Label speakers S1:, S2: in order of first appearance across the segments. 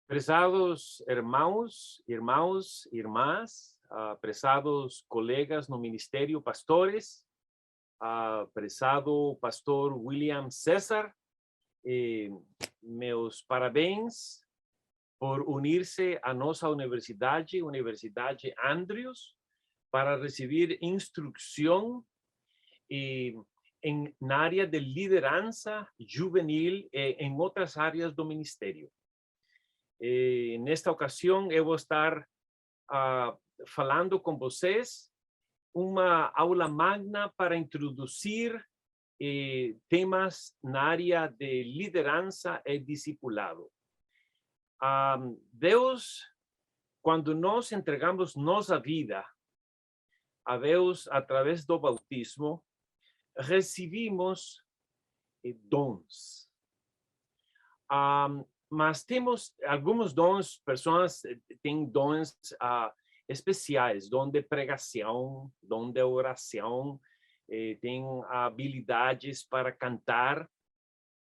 S1: Prezados irmãos, prezados colegas no ministério, pastores, prezado pastor William César, meus parabéns por unir-se à nossa universidade, Universidade Andrews, para receber instrução na área de liderança juvenil e em outras áreas do ministério. Nesta ocasião, eu vou estar falando com vocês uma aula magna para introduzir temas na área de liderança e discipulado. Deus, quando nós entregamos nossa vida a Deus através do bautismo, recebemos dons. Mas temos alguns dons, pessoas têm dons especiais, dom de pregação, dom de oração, têm habilidades para cantar,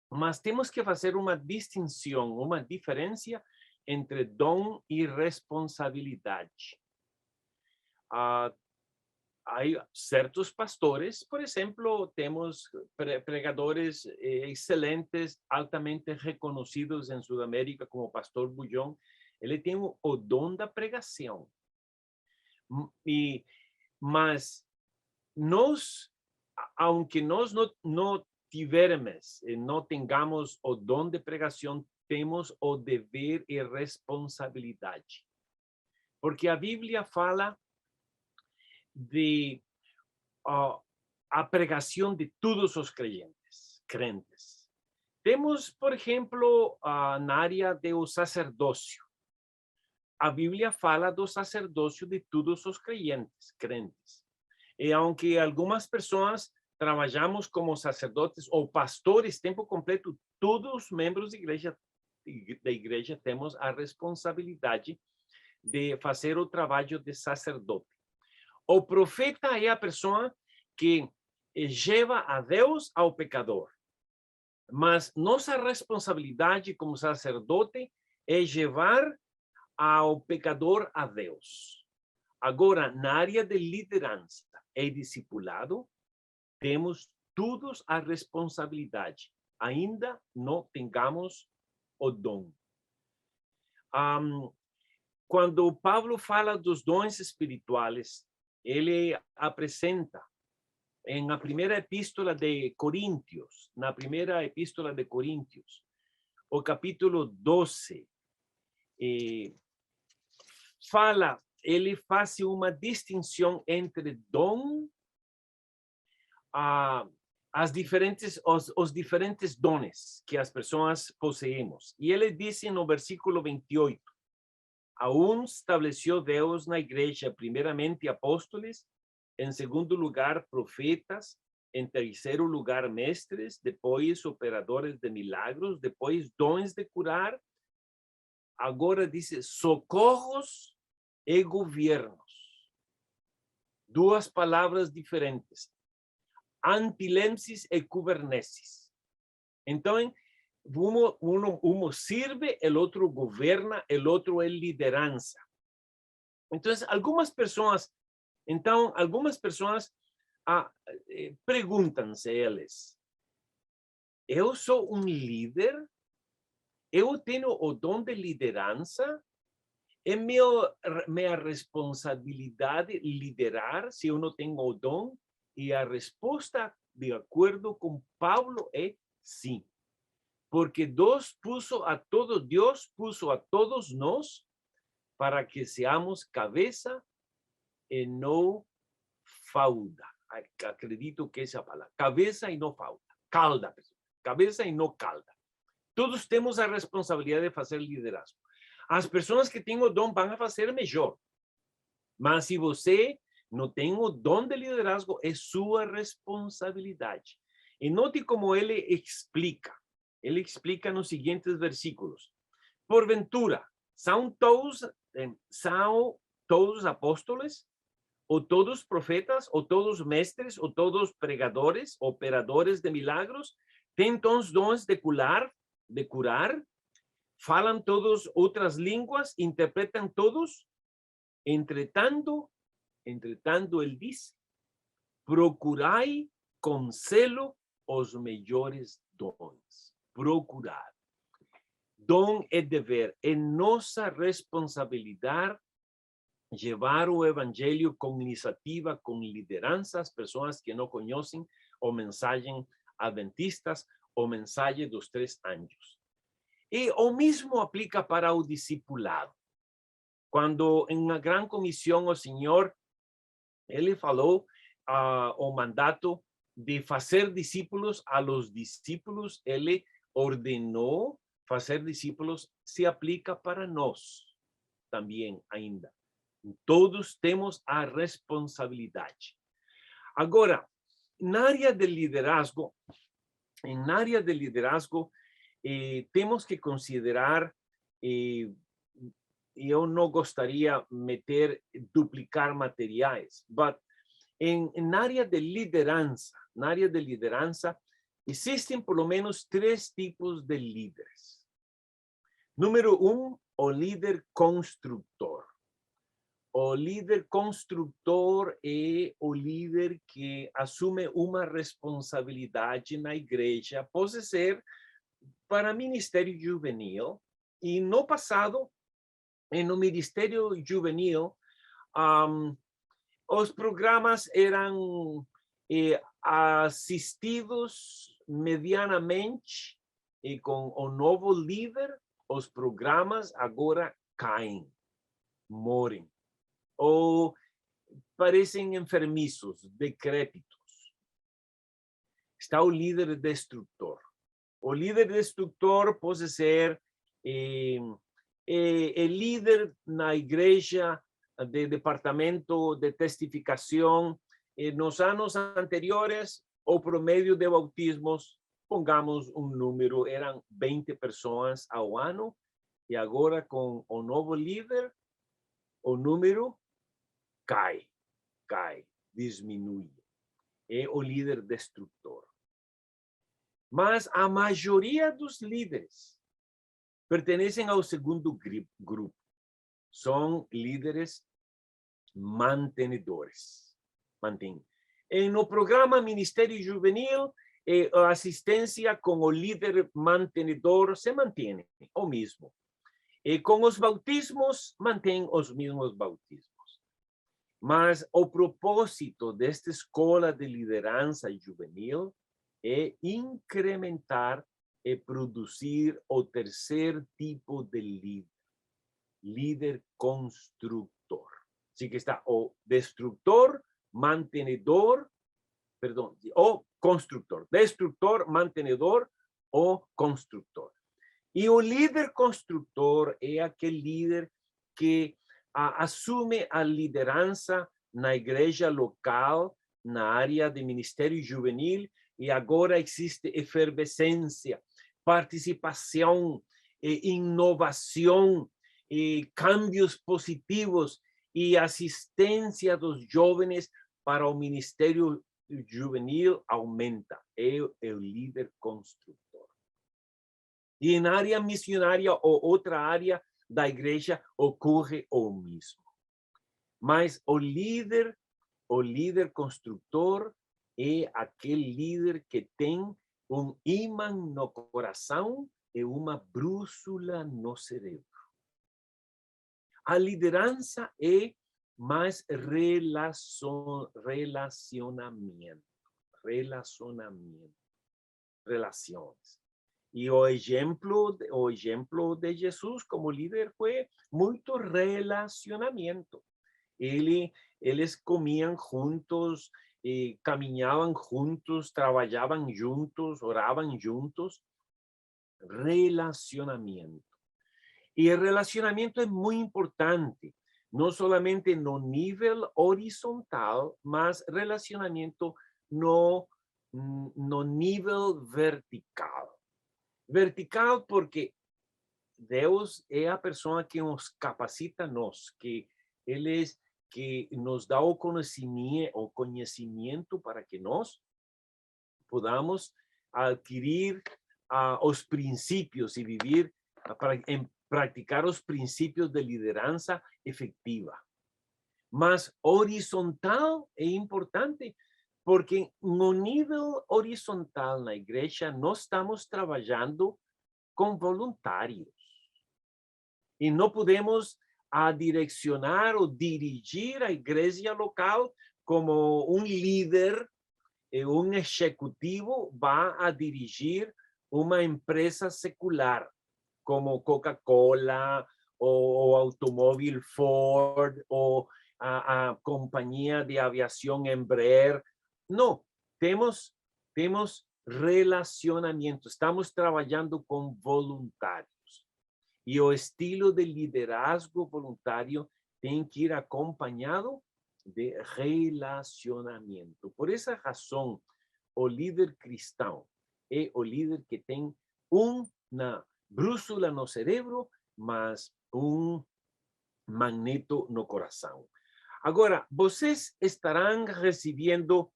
S1: mas temos que fazer uma distinção, uma diferença entre dom e responsabilidade. Há certos pastores, por exemplo, temos pregadores excelentes, altamente reconhecidos em Sudamérica, como o pastor Bullón. Ele tem o dom da pregação. Mas nós, aunque nós não tivermos, não tengamos o dom de pregação, temos o dever e responsabilidade. Porque a Bíblia fala de a pregação de todos os crentes. Temos, por exemplo, na área do sacerdócio. A Bíblia fala do sacerdócio de todos os crentes. E aunque algumas pessoas trabalhamos como sacerdotes ou pastores tempo completo, todos os membros da igreja temos a responsabilidade de fazer o trabalho de sacerdote. O profeta é a pessoa que leva a Deus ao pecador. Mas nossa responsabilidade como sacerdote é levar ao pecador a Deus. Agora, na área de liderança e discipulado, temos todos a responsabilidade. Ainda não tengamos o dom. Quando Paulo fala dos dons espirituais, ele apresenta na primeira epístola de Coríntios, o capítulo 12, ele faz uma distinção entre dom, os diferentes dones que as pessoas possuímos. E ele diz no versículo 28, aún estableció Deus na igreja, primeiramente apóstolos, em segundo lugar profetas, em terceiro lugar mestres, depois operadores de milagros, depois dons de curar. Agora diz socorros e governos. Duas palavras diferentes. Antilensis e kubernesis. Então, uno sirve, el otro governa, el otro es liderança. Então, algumas pessoas perguntam-se eles, eu sou um líder? Eu tenho o dom de liderança? É minha responsabilidade liderar se eu não tenho o dom? E a resposta, de acordo com Paulo, é sim. Porque Deus puso a todos nós para que seamos cabeça e não fauda. Acredito que essa é a palavra. Cabeça e não fauda. Calda. Cabeça e não calda. Todos temos a responsabilidade de fazer liderazgo. As pessoas que têm o dom vão a fazer melhor. Mas se você não tem o dom de liderazgo, é sua responsabilidade. E note como ele explica. Ele explica nos seguintes versículos. Porventura, são todos apóstolos, ou todos profetas, ou todos mestres, ou todos pregadores, operadores de milagros, têm os dons de curar. Falan todos otras lenguas, interpretan todos. Entre tanto, él dice, procurai con celo os melhores dons. Procurar. Don es dever, é nossa responsabilidade llevar o evangelho com iniciativa, com liderança, as pessoas que não conhecem o mensagem adventistas, o mensagem dos 3 anjos. E o mesmo aplica para o discipulado. Quando em uma grande comissão o Senhor, ele falou o mandato de fazer discípulos, a los discípulos ele ordenou fazer discípulos, se aplica para nós também ainda. Todos temos a responsabilidade. Agora, na área de liderazgo, temos que considerar, eu não gostaria de duplicar materiais, mas em área de liderança, existem por lo menos 3 tipos de líderes. Número 1, o líder construtor. O líder construtor é o líder que assume uma responsabilidade na igreja, pode ser para ministério juvenil, e no passado, no ministério juvenil, os programas eram assistidos medianamente, e com o novo líder, os programas agora caem, morrem, ou parecem enfermizos, decrépitos. Está o líder destrutor. O líder destrutor pode ser o líder na igreja de departamento de testificação. Nos anos anteriores, o promédio de bautismos, pongamos um número, eram 20 pessoas ao ano, e agora com o novo líder, o número cai, diminui. É o líder destrutor. Mas a maioria dos líderes pertenecem ao segundo grupo. São líderes mantenedores. No programa Ministério Juvenil, a assistência com o líder mantenedor se mantém o mesmo. Com os bautismos, mantém os mesmos bautismos. Mas o propósito desta escola de liderança juvenil é incrementar e produzir o terceiro tipo de líder construtor. Así que está o destructor, mantenedor, o constructor. Destructor, mantenedor o constructor. E o líder construtor é aquele líder que assume a liderança na igreja local, na área de ministério juvenil, e agora existe efervescência, participação, inovação, cambios positivos e assistência dos jovens para o ministério juvenil aumenta. É o líder construtor. E na área missionária ou outra área da igreja ocorre o mesmo. Mas o líder construtor é aquele líder que tem imã no coração e uma brúxula no cérebro. A liderança é mais relacionamento, relações. E o exemplo de Jesus como líder foi muito relacionamento. Eles comiam juntos, caminhavam juntos, trabalhavam juntos, oravam juntos. Relacionamento. E o relacionamento é muito importante, não somente no nível horizontal, mas relacionamento no nível vertical. Vertical porque Deus é a pessoa que nos capacita que que nos dá o conhecimento para que nós podamos adquirir os princípios e viver para practicar los principios de lideranza efectiva. Mas horizontal es importante, porque no nível horizontal na igreja nós estamos trabalhando com voluntários. E não podemos direcionar ou dirigir a igreja local como um líder, um executivo vai a dirigir uma empresa secular, como Coca-Cola, ou automóvel Ford, ou a companhia de aviação Embraer. Não, temos relacionamento, estamos trabalhando com voluntários. E o estilo de liderazgo voluntário tem que ir acompanhado de relacionamento. Por essa razão, o líder cristão é o líder que tem uma brújula no cérebro, mas magneto no coração. Agora, vocês estarão recebendo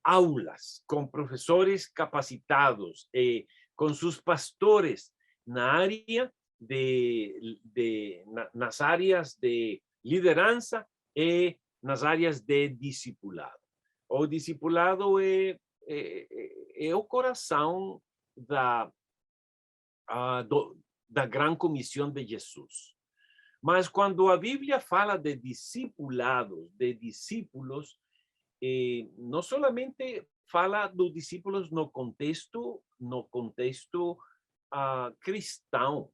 S1: aulas com professores capacitados, com seus pastores na área nas áreas de liderança e nas áreas de discipulado. O discipulado é o coração da grande comissão de Jesus. Mas quando a Bíblia fala de discipulados, de discípulos, não solamente fala dos discípulos no contexto cristão.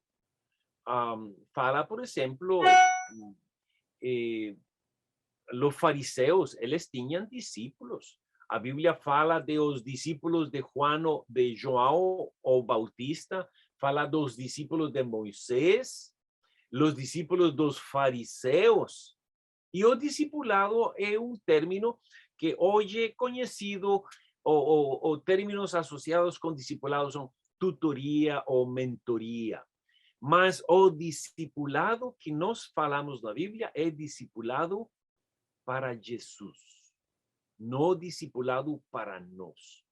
S1: Fala, por exemplo, os fariseus, eles tinham discípulos. A Bíblia fala dos discípulos de João o Bautista, fala dos discípulos de Moisés, os discípulos dos fariseus. E o discipulado é um término que hoje é conhecido, ou términos associados com discipulado são tutoria ou mentoria. Mas o discipulado que nós falamos na Bíblia é discipulado para Jesus, não discipulado para nós.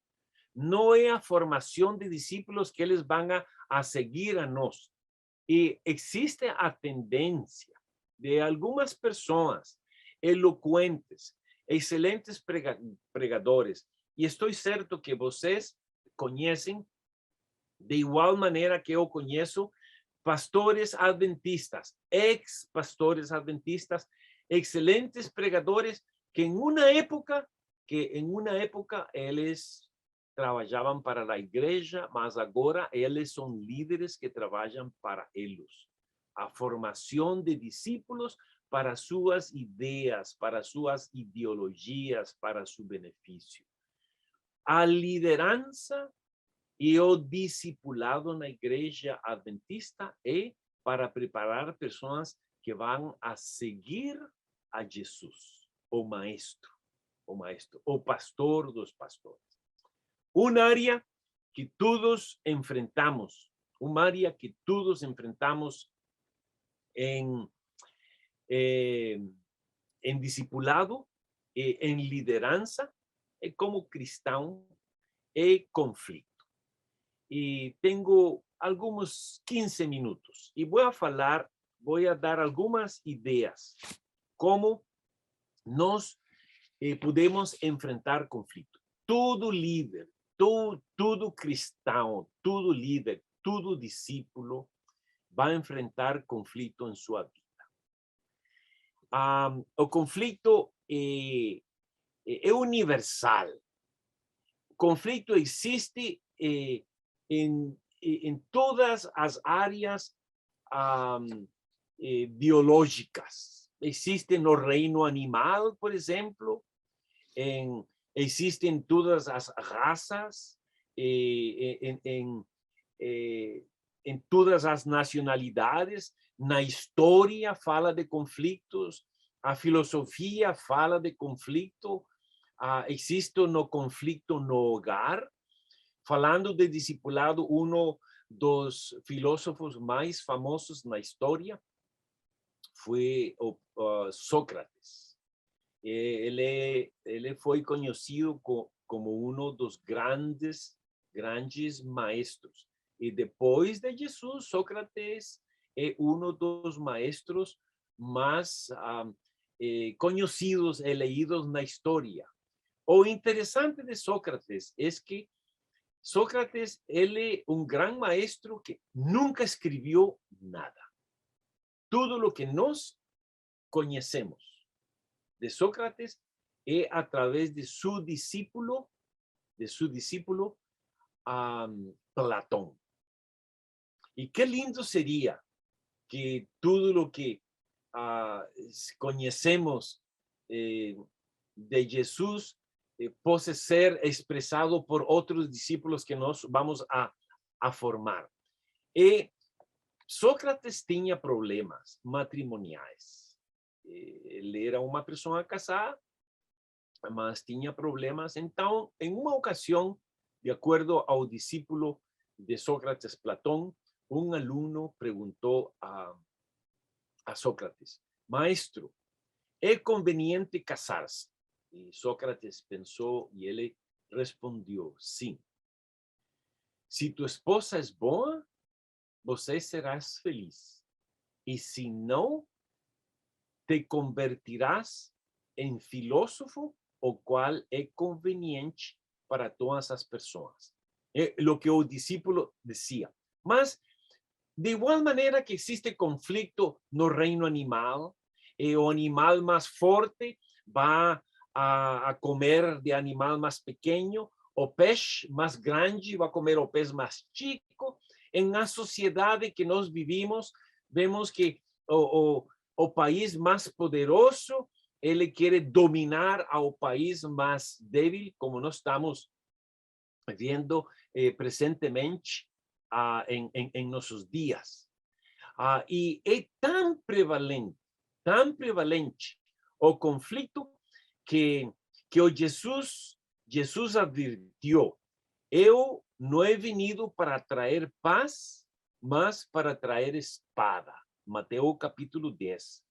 S1: Não é a formação de discípulos que eles vão a seguir a nós. E existe a tendência de algumas pessoas eloquentes, excelentes pregadores, e estou certo que vocês conhecem, de igual maneira que eu conheço, pastores adventistas, ex-pastores adventistas, excelentes pregadores que en una época eles trabalhavam para a igreja, mas agora eles são líderes que trabalham para eles. A formação de discípulos para suas ideias, para suas ideologias, para seu benefício. A liderança e o discipulado na igreja adventista é para preparar pessoas que vão a seguir a Jesus, o maestro, o pastor dos pastores. Uma área que todos enfrentamos, en discipulado, en liderança, como cristão, conflito. E tenho alguns 15 minutos e vou a dar algumas ideias como nós podemos enfrentar conflito. Todo líder, todo cristão, todo líder, todo discípulo vai enfrentar conflito em sua vida. O conflito é universal. O conflito existe em todas as áreas biológicas. Existe no reino animal, por exemplo, existe em todas as raças, em todas as nacionalidades. Na história fala de conflitos, a filosofia fala de conflito, existe no conflito no hogar. Falando de discipulado, um dos filósofos mais famosos na história foi Sócrates. Ele foi conhecido como um dos grandes grandes maestros. E depois de Jesus, Sócrates é um dos maestros mais conhecidos e leídos na história. O interessante de Sócrates é que Sócrates, ele é um gran maestro que nunca escreveu nada. Tudo o que nós conhecemos de Sócrates é a través de su discípulo Platón. E que lindo seria que tudo o que conhecemos de Jesus possa ser expressado por outros discípulos que nós vamos a formar. E Sócrates tinha problemas matrimoniais. Ele era uma pessoa casada, mas tinha problemas. Então, em uma ocasião, de acordo ao discípulo de Sócrates, Platón, um aluno perguntou a Sócrates: Maestro, ¿é conveniente casar-se? E Sócrates pensou e ele respondeu: sim. Se tu esposa é boa, você serás feliz. E se não, te convertirás em filósofo, o qual é conveniente para todas as pessoas. É o que o discípulo dizia. Mas, de igual maneira que existe conflito no reino animal, o animal mais forte vai a comer de animal mais pequeno, o peixe mais grande vai comer o peixe mais chico. Em a sociedade que nós vivimos, vemos que o país mais poderoso, ele quer dominar ao país mais débil, como nós estamos vendo presentemente em nossos dias. E é tão prevalente o conflito que o Jesus advirtiu: eu não he venido para trazer paz, mas para trazer espada. Mateus capítulo 10.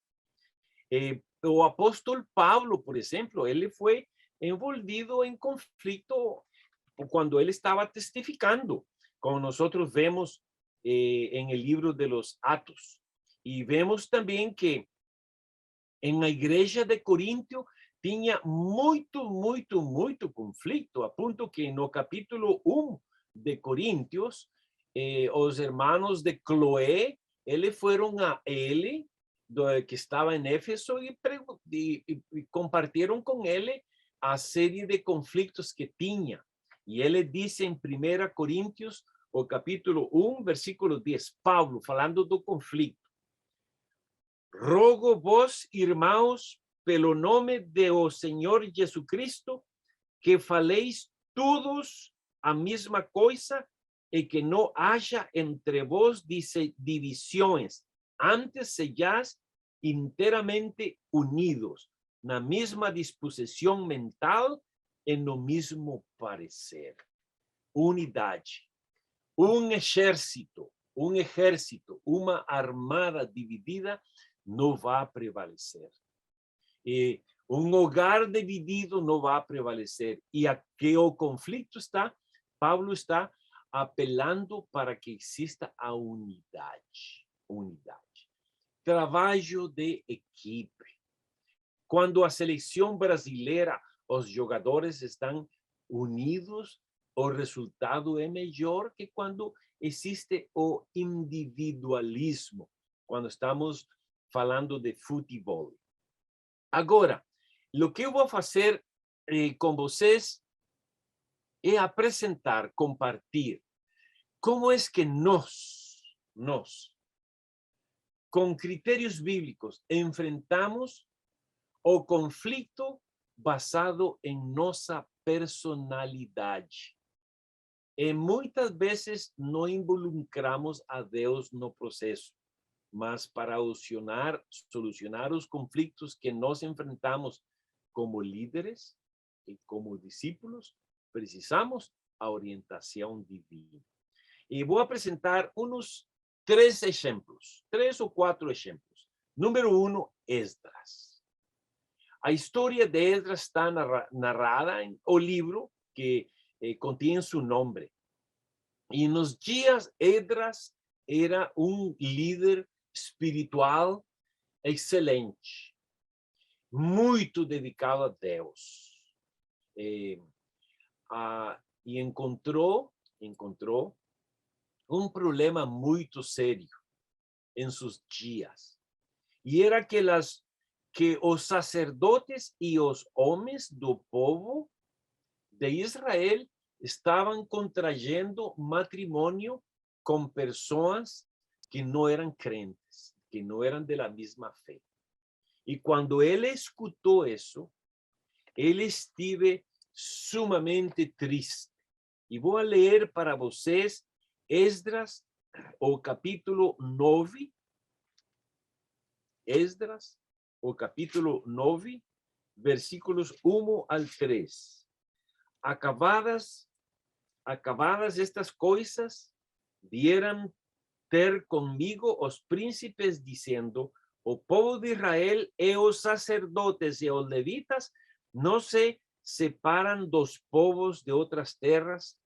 S1: O apóstolo Pablo, por exemplo, ele foi envolvido em conflito quando ele estava testificando, como nós vemos em el livro de los Atos. E vemos também que em a igreja de Coríntio tinha muito conflito, a ponto que no capítulo 1 de Coríntios, os hermanos de Cloé, eles foram a ele, que estava em Éfeso, e compartilharam com ele a série de conflitos que tinha. E ele disse em 1 Coríntios, o capítulo 1, versículo 10, Paulo, falando do conflito: rogo vos, irmãos, pelo nome de o Senhor Jesucristo, que faleis todos a mesma coisa e que não haja entre vos divisões, antes sejais inteiramente unidos, na mesma disposição mental e no mesmo parecer. Unidade. Um exército, uma armada dividida não vai prevalecer. E um hogar dividido não vai prevalecer. E aqui o conflito está, Paulo está apelando para que exista a unidade. Trabalho de equipe. Quando a seleção brasileira, os jogadores estão unidos, o resultado é melhor que quando existe o individualismo, quando estamos falando de futebol. Agora, o que eu vou fazer com vocês é apresentar, compartilhar como é que nós, com critérios bíblicos, enfrentamos o conflito basado em nossa personalidade. E muitas vezes não involucramos a Deus no processo, mas para solucionar os conflitos que nós enfrentamos como líderes e como discípulos, precisamos a orientação divina. E vou apresentar uns 3 ou 4 exemplos. Número 1, Esdras. A história de Esdras está narrada em o livro que contém seu nome. Y en los días, Esdras era un líder espiritual excelente, muito dedicado a Deus. E encontrou um problema muito sério em seus dias. E era que os sacerdotes e os homens do povo de Israel estavam contrayendo matrimônio com pessoas que não eram crentes, que não eram de la mesma fé. E quando ele escutou isso, ele esteve sumamente triste. E vou ler para vocês Esdras, o capítulo 9. Esdras, o capítulo 9, versículos 1 al 3. Acabadas estas coisas, vieram ter comigo os príncipes, dizendo: o povo de Israel e os sacerdotes e os levitas não se separam dos povos de outras terras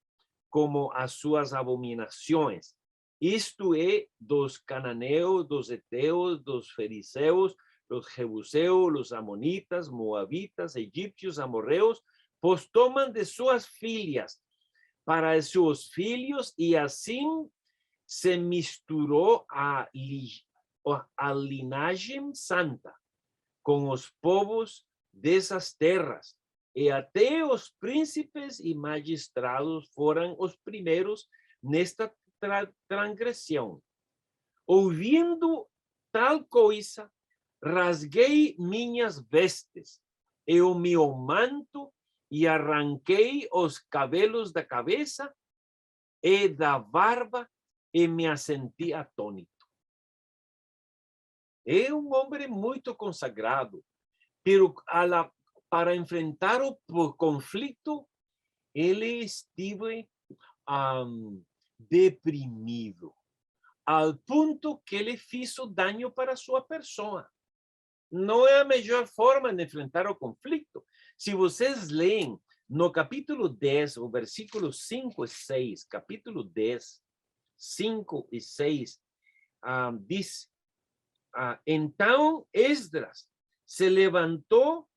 S1: como as suas abominações. Isto é, dos cananeus, dos heteus, dos fariseus, dos jebuseus, los amonitas, moabitas, egípcios, amorreus, pois tomam de suas filhas para seus filhos, e assim se misturou a linhagem santa com os povos dessas terras, e até os príncipes e magistrados foram os primeiros nesta transgressão. Ouvindo tal coisa, rasguei minhas vestes e o meu manto, e arranquei os cabelos da cabeça e da barba, e me assenti atônito. É um homem muito consagrado, pero para enfrentar o conflito, ele esteve deprimido, ao ponto que ele fez dano para sua pessoa. Não é a melhor forma de enfrentar o conflito. Se vocês leem no capítulo 10, o versículo 5 e 6, capítulo 10, 5 e 6, diz: então Esdras se levantou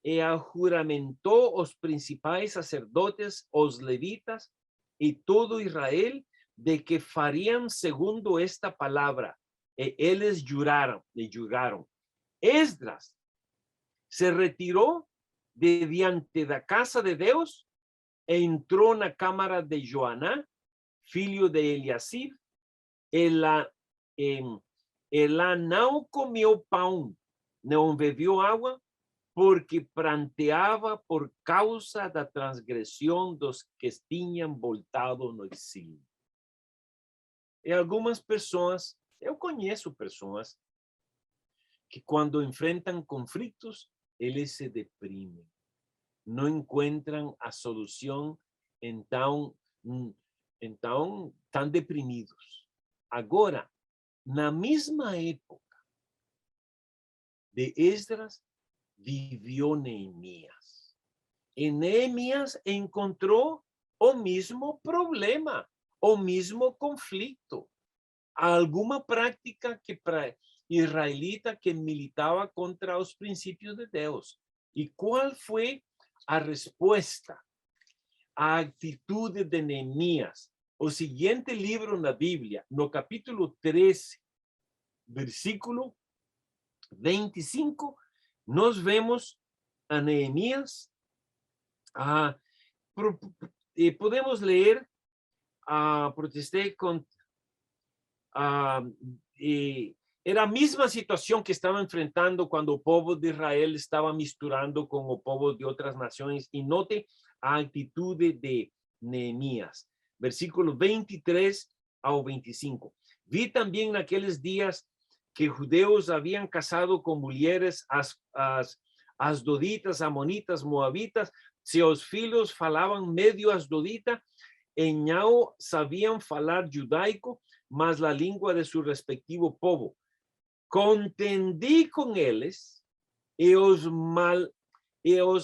S1: e juramentou os principais sacerdotes, os levitas e todo Israel, de que fariam segundo esta palavra. E eles juraram. Esdras se retirou de diante da casa de Deus e entrou na câmara de Joaná, filho de Eliasib. Ela não comeu pão, não bebeu água, porque pranteava por causa da transgressão dos que tinham voltado no exílio. E algumas pessoas, eu conheço pessoas que quando enfrentam conflitos, eles se deprimem, não encontram a solução, então estão deprimidos. Agora, na mesma época de Esdras, vivió Nehemías. E Nehemías encontrou o mesmo problema, o mesmo conflito, alguma prática israelita que militava contra os princípios de Deus. E qual foi a resposta, a atitude de Nehemías? O seguinte livro na Bíblia, no capítulo 13, versículo 25, nós vemos a Nehemías, podemos ler, protestei contra, era a mesma situação que estava enfrentando quando o povo de Israel estava misturando com o povo de outras nações, e note a atitude de Nehemías, versículo 23 ao 25. Vi também naqueles dias que judeus haviam casado com mulheres asdoditas, amonitas, moabitas. Seus filhos falavam medio asdodita e não sabiam falar judaico, mas a língua de seu respectivo povo. Contendi com eles e os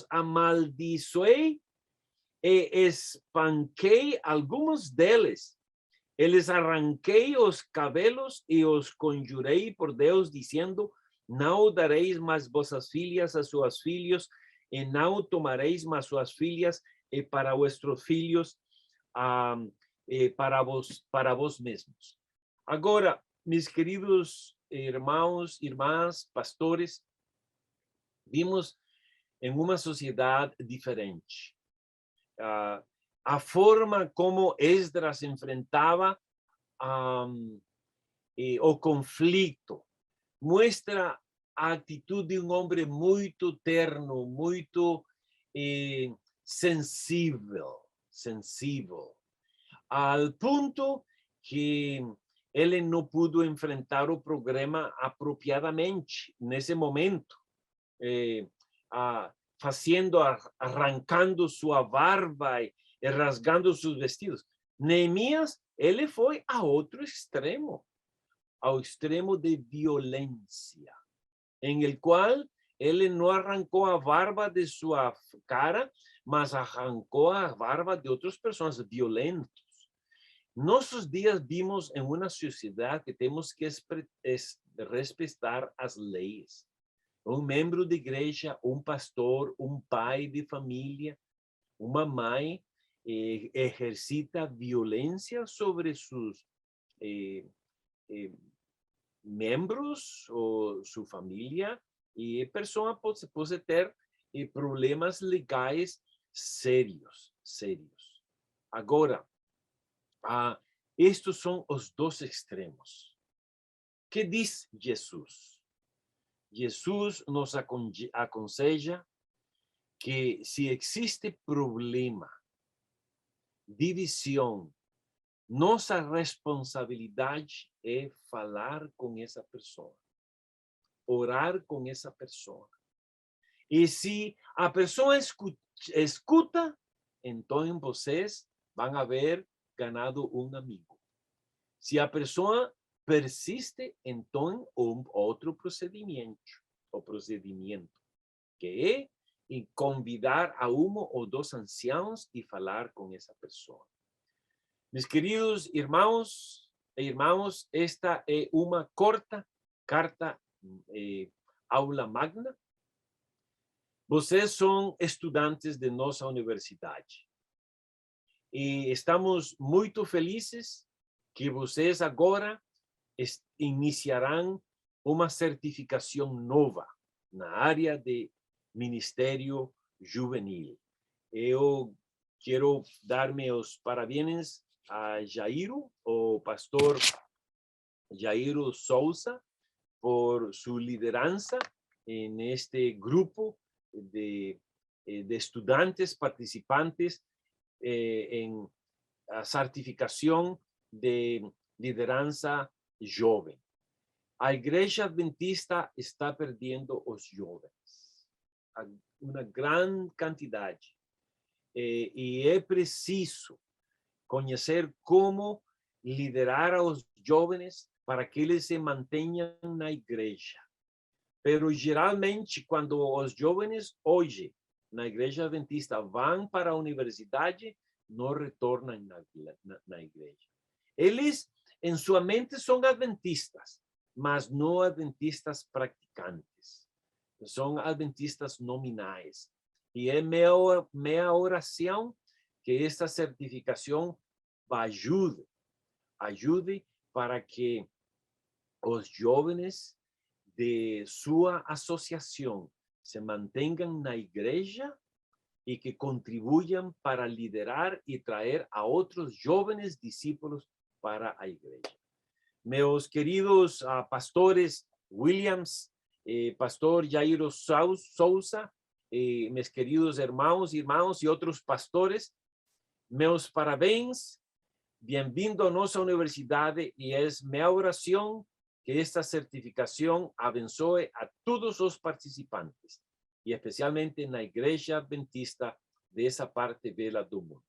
S1: amaldiçoei e espanquei alguns deles, les arranqué os cabelos y os conjurei por Deus, diciendo, não dareis mais vossas filhas a seus filhos, e não tomareis mais suas filhas para vuestros filhos, para vós mesmos. Agora, mis queridos irmãos, irmãs, pastores, vimos em uma sociedade diferente. A forma como Esdras enfrentava o conflito muestra a atitude de um homem muito terno, muito sensível, al ponto que ele não pudo enfrentar o problema apropriadamente nesse momento, arrancando sua barba e rasgando seus vestidos. Neemias, ele foi a outro extremo, ao extremo de violência, em el qual ele não arrancou a barba de sua cara, mas arrancou a barba de outras pessoas violentos. Nossos dias vimos em uma sociedade que temos que respeitar as leis. Um membro de igreja, um pastor, um pai de família, uma mãe exercita violência sobre seus membros ou sua família, e a pessoa pode ter problemas legais sérios. Agora, estes são os dois extremos. Que diz Jesus? Jesus nos aconselha que se existe problema, divisão, nossa responsabilidade é falar com essa pessoa, orar com essa pessoa. E se a pessoa escuta, então vocês vão haver ganado um amigo. Se a pessoa persiste, então outro procedimento, que é convidar a um ou dois anciãos e falar com essa pessoa. Meus queridos irmãos e irmãs, esta é uma corta carta aula magna. Vocês são estudantes de nossa universidade e estamos muito felizes que vocês agora iniciarão uma certificação nova na área de Ministério Juvenil. Eu quero dar meus parabéns a Jairo, o pastor Jairo Souza, por su lideranza en este grupo de estudantes participantes en la certificación de liderança jovem. A Igreja Adventista está perdendo os jovens, uma grande quantidade, e é preciso conhecer como liderar a os jovens para que eles se mantenham na igreja. Pero geralmente, quando os jovens hoje na Igreja Adventista vão para a universidade, não retornam na igreja. Eles, em sua mente, são adventistas, mas não adventistas praticantes. São adventistas nominais. E é minha oração que esta certificação ajude para que os jovens de sua associação se mantenham na igreja e que contribuam para liderar e trazer a outros jovens discípulos para a igreja. Meus queridos pastores Williams, pastor Jairo Souza, meus queridos irmãos e outros pastores, meus parabéns, bem-vindo a nossa universidade, e é minha oração que esta certificação abençoe a todos os participantes, e especialmente na Igreja Adventista dessa parte bela do mundo.